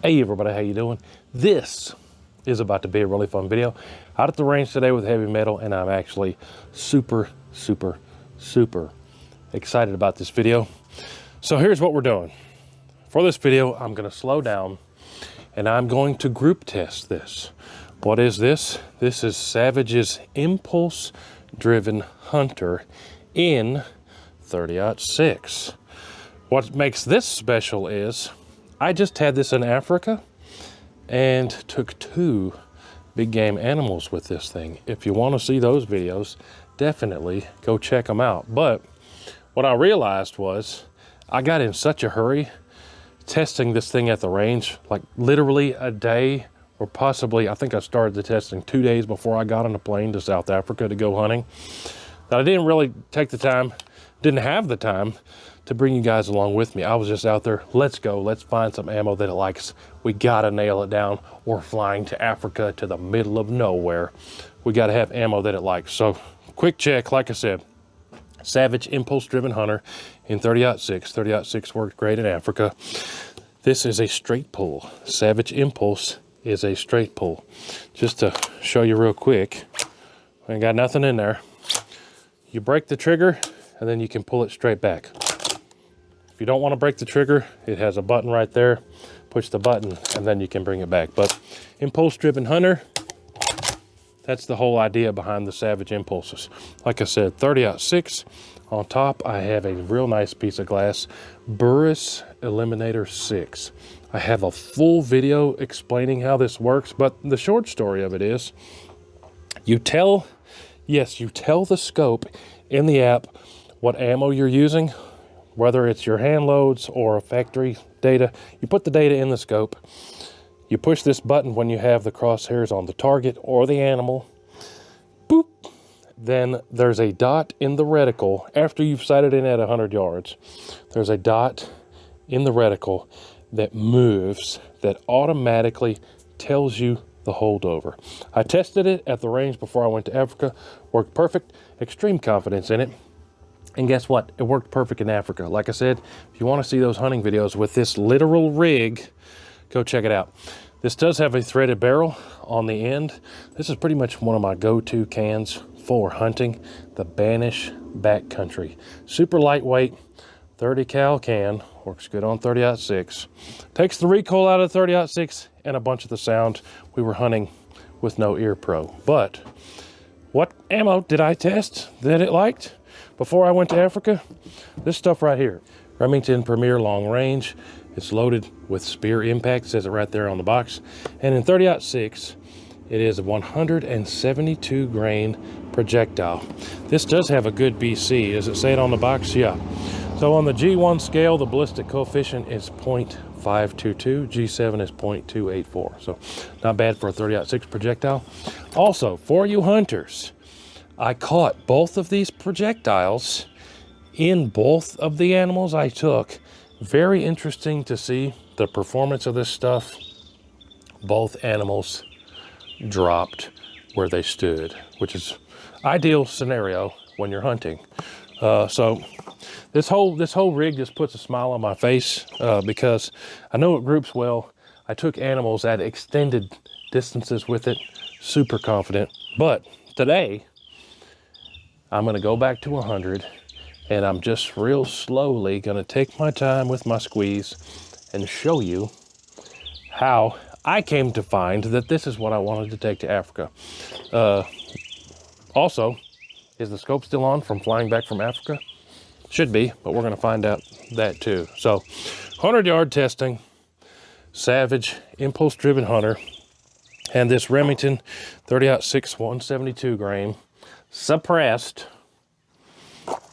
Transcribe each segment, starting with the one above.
Hey everybody, how you doing? This is about to be a really fun video. Out at the range today with heavy metal, and I'm actually super excited about this video. So here's what we're doing. For this video, I'm gonna slow down and I'm going to group test this. What is this? This is Savage's Impulse Driven Hunter in 30-06. What makes this special is I just had this in Africa and took 2 big game animals with this thing. If you want to see those videos, definitely go check them out. But what I realized was I got in such a hurry testing this thing at the range, like literally a day, or possibly, I think I started the testing 2 days before I got on a plane to South Africa to go hunting, that I didn't really take the time, didn't have the time to bring you guys along with me. I was just out there, let's go, let's find some ammo that it likes. We gotta nail it down. We're flying to Africa, to the middle of nowhere. We gotta have ammo that it likes. So quick check, like I said, Savage Impulse Driven Hunter in 30-06. 30-06 worked great in Africa. This is a straight pull. Savage Impulse is a straight pull. Just to show you real quick, I ain't got nothing in there. You break the trigger and then you can pull it straight back. If you don't want to break the trigger, it has a button right there. Push the button and then you can bring it back. But Impulse Driven Hunter, that's the whole idea behind the Savage Impulses. Like I said, 30-06. On top, I have a real nice piece of glass, Burris Eliminator 6. I have a full video explaining how this works, but the short story of it is, you tell the scope in the app what ammo you're using, whether it's your hand loads or a factory data. You put the data in the scope. You push this button when you have the crosshairs on the target or the animal. Boop. Then there's a dot in the reticle. After you've sighted in at 100 yards, there's a dot in the reticle that moves, that automatically tells you the holdover. I tested it at the range before I went to Africa. Worked perfect. Extreme confidence in it. And guess what? It worked perfect in Africa. Like I said, if you want to see those hunting videos with this literal rig, go check it out. This does have a threaded barrel on the end. This is pretty much one of my go-to cans for hunting, the Banish Backcountry. Super lightweight, 30 cal can, works good on 30-06. Takes the recoil out of 30-06 and a bunch of the sound. We were hunting with no ear pro. But what ammo did I test that it liked before I went to Africa? This stuff right here, Remington Premier Long Range. It's loaded with spear impact, says it right there on the box. And in 30-06, it is a 172 grain projectile. This does have a good BC. Does it say it on the box? Yeah. So on the G1 scale, the ballistic coefficient is 0.522. G7 is 0.284. So not bad for a 30-06 projectile. Also, for you hunters, I caught both of these projectiles in both of the animals I took. Very interesting to see the performance of this stuff. Both animals dropped where they stood, which is ideal scenario when you're hunting. So this whole rig just puts a smile on my face because I know it groups well. I took animals at extended distances with it, super confident. But today, I'm gonna go back to 100 and I'm just real slowly gonna take my time with my squeeze and show you how I came to find that this is what I wanted to take to Africa. Also, is the scope still on from flying back from Africa? Should be, but we're gonna find out that too. So 100-yard testing, Savage Impulse Driven Hunter, and this Remington 30-06 172 grain. Suppressed.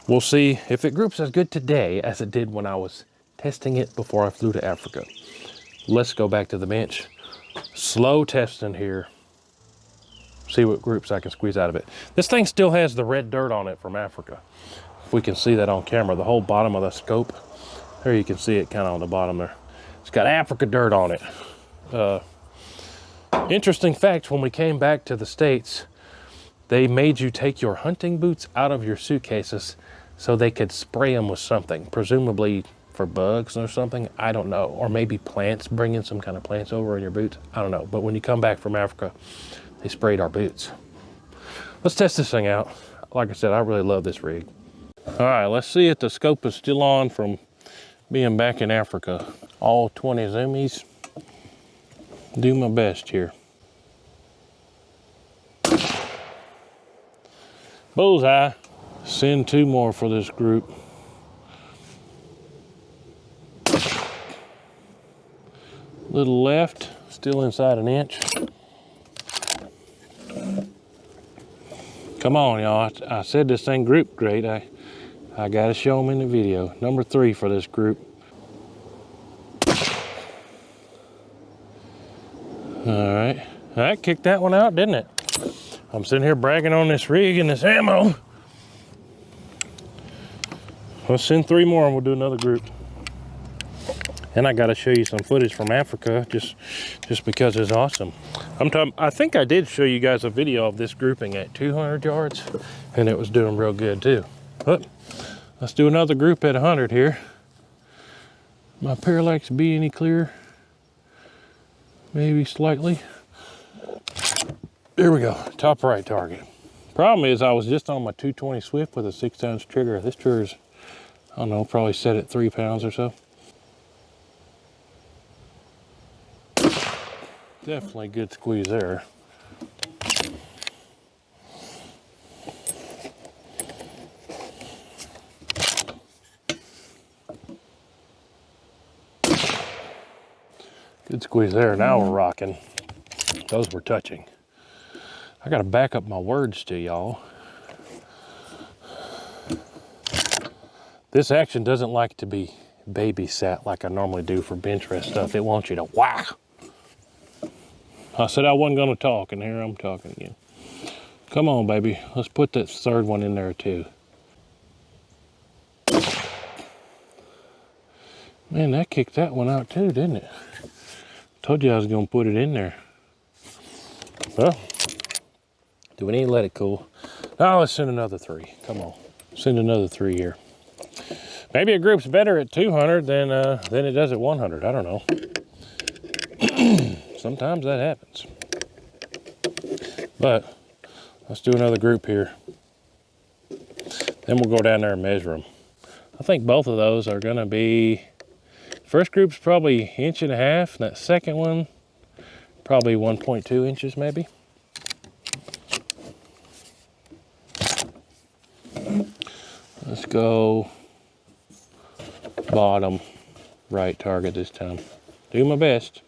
We'll see if it groups as good today as it did when I was testing it before I flew to Africa. Let's go back to the bench. Slow testing here. See what groups I can squeeze out of it. This thing still has the red dirt on it from Africa. If we can see that on camera, the whole bottom of the scope. There you can see it kind of on the bottom there. It's got Africa dirt on it. Interesting fact, when we came back to the States, they made you take your hunting boots out of your suitcases so they could spray them with something, presumably for bugs or something. I don't know. Or maybe plants, bringing some kind of plants over in your boots. I don't know. But when you come back from Africa, they sprayed our boots. Let's test this thing out. Like I said, I really love this rig. All right, let's see if the scope is still on from being back in Africa. All 20 zoomies. Do my best here. Bullseye. Send 2 more for this group. Little left, still inside an inch. Come on, y'all. I said this thing grouped great. I gotta show them in the video. Number 3 for this group. All right, that kicked that one out, didn't it? I'm sitting here bragging on this rig and this ammo. Let's send 3 more and we'll do another group. And I gotta show you some footage from Africa just because it's awesome. I think I did show you guys a video of this grouping at 200 yards and it was doing real good too. But let's do another group at 100 here. My parallax be any clearer? Maybe slightly. There we go, top right target. Problem is I was just on my 220 Swift with a 6-ounce trigger. This trigger's, I don't know, probably set at 3 pounds or so. Definitely good squeeze there. Good squeeze there. Now we're rocking. Those were touching. I gotta back up my words to y'all. This action doesn't like to be babysat like I normally do for bench rest stuff. It wants you to whack. I said I wasn't gonna talk, and here I'm talking again. Come on, baby. Let's put that 3rd one in there too. Man, that kicked that one out too, didn't it? Told you I was gonna put it in there. Well, do we need to let it cool? Now let's send another 3. Come on, send another 3 here. Maybe a group's better at 200 than it does at 100. I don't know. Sometimes that happens. But let's do another group here. Then we'll go down there and measure them. I think both of those are gonna be, first group's probably 1.5 inches, and that second one, probably 1.2 inches maybe. Let's go bottom right target this time. Do my best.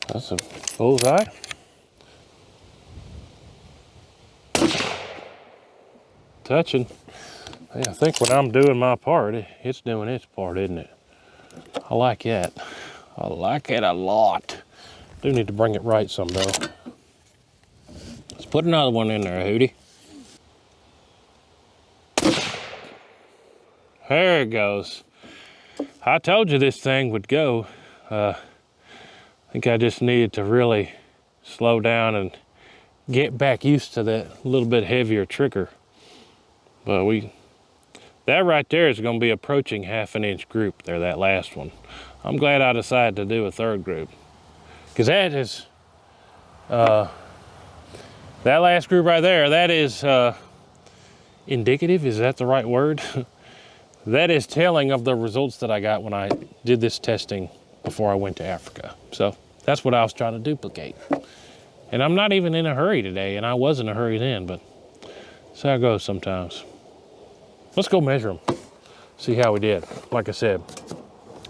That's a bullseye. Touching. Yeah, I think when I'm doing my part, it's doing its part, isn't it? I like that. I like it a lot. Do need to bring it right some though. Let's put another one in there, Hootie. There it goes. I told you this thing would go. I think I just needed to really slow down and get back used to that little bit heavier trigger. But that right there is going to be approaching 1/2 inch group there, that last one. I'm glad I decided to do a 3rd group, because that is, that last group right there, that is indicative, is that the right word? That is telling of the results that I got when I did this testing before I went to Africa. So that's what I was trying to duplicate. And I'm not even in a hurry today, and I was in a hurry then, but that's how it goes sometimes. Let's go measure them, see how we did. Like I said,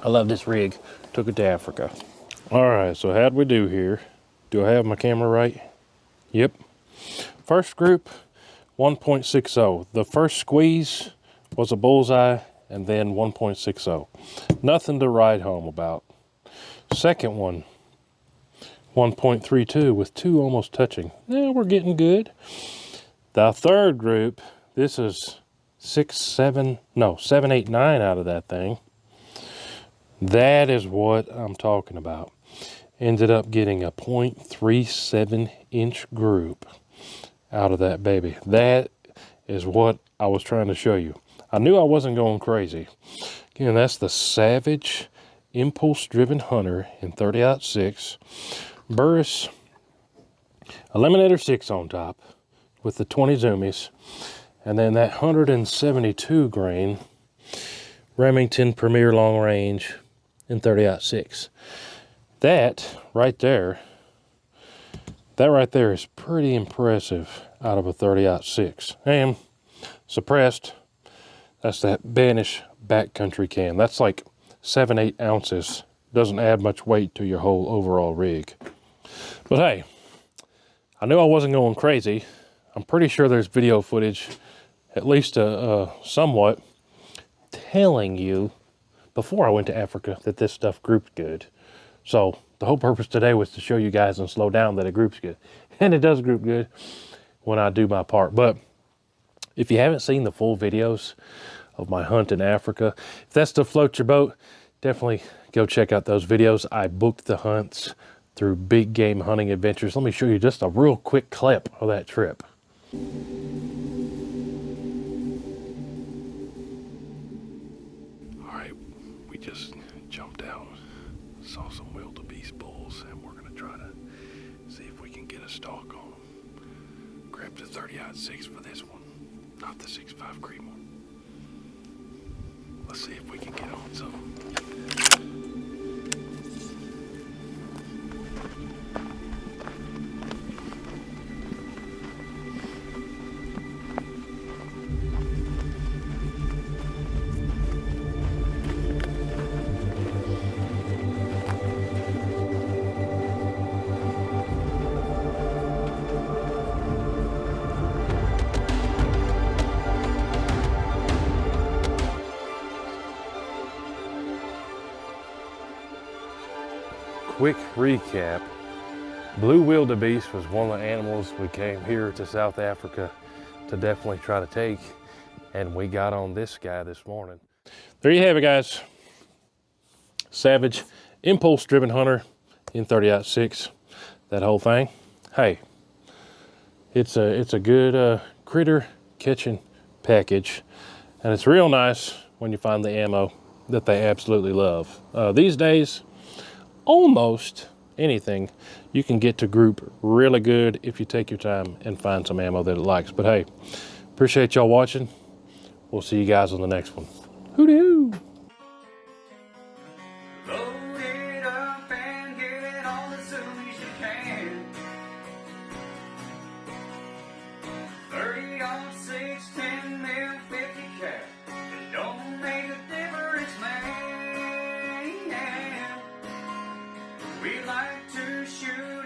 I love this rig. Took it to Africa. All right, so how'd we do here? Do I have my camera right? Yep. First group, 1.60. The first squeeze was a bullseye, and then 1.60. Nothing to write home about. Second one, 1.32 with 2 almost touching. Yeah, we're getting good. The third group, this is 7, 8, 9 out of that thing. That is what I'm talking about. Ended up getting a 0.37 inch group out of that baby. That is what I was trying to show you. I knew I wasn't going crazy. Again, that's the Savage Impulse-Driven Hunter in 30-06. Burris Eliminator 6 on top with the 20 zoomies. And then that 172 grain Remington Premier Long Range in 30-06. That right there is pretty impressive out of a 30-06. And suppressed, that's that Banish backcountry can. That's like 7-8 ounces. Doesn't add much weight to your whole overall rig. But hey, I knew I wasn't going crazy. I'm pretty sure there's video footage, at least somewhat, telling you before I went to Africa that this stuff grouped good. So the whole purpose today was to show you guys and slow down that it groups good. And it does group good when I do my part. But if you haven't seen the full videos of my hunt in Africa, if that still floats your boat, definitely go check out those videos. I booked the hunts through Big Game Hunting Adventures. Let me show you just a real quick clip of that trip. All right, we just jumped out, saw some wildebeest bulls, and we're gonna try to see if we can get a stalk on them. Grabbed the 30-06 for this one, not the 6.5 Creedmoor. Let's see if we can get on some. Quick recap. Blue wildebeest was one of the animals we came here to South Africa to definitely try to take, and we got on this guy this morning. There you have it, guys. Savage Impulse-Driven Hunter in 30-06. That whole thing. Hey, it's a good critter catching package, and it's real nice when you find the ammo that they absolutely love. These days, almost anything you can get to group really good if you take your time and find some ammo that it likes. But hey, appreciate y'all watching. We'll see you guys on the next one. Hooty-hoo! Load it up and get all the zoomies you can. 30-06, 10 mil, 50 cal. It don't make a difference, man. We like to shoot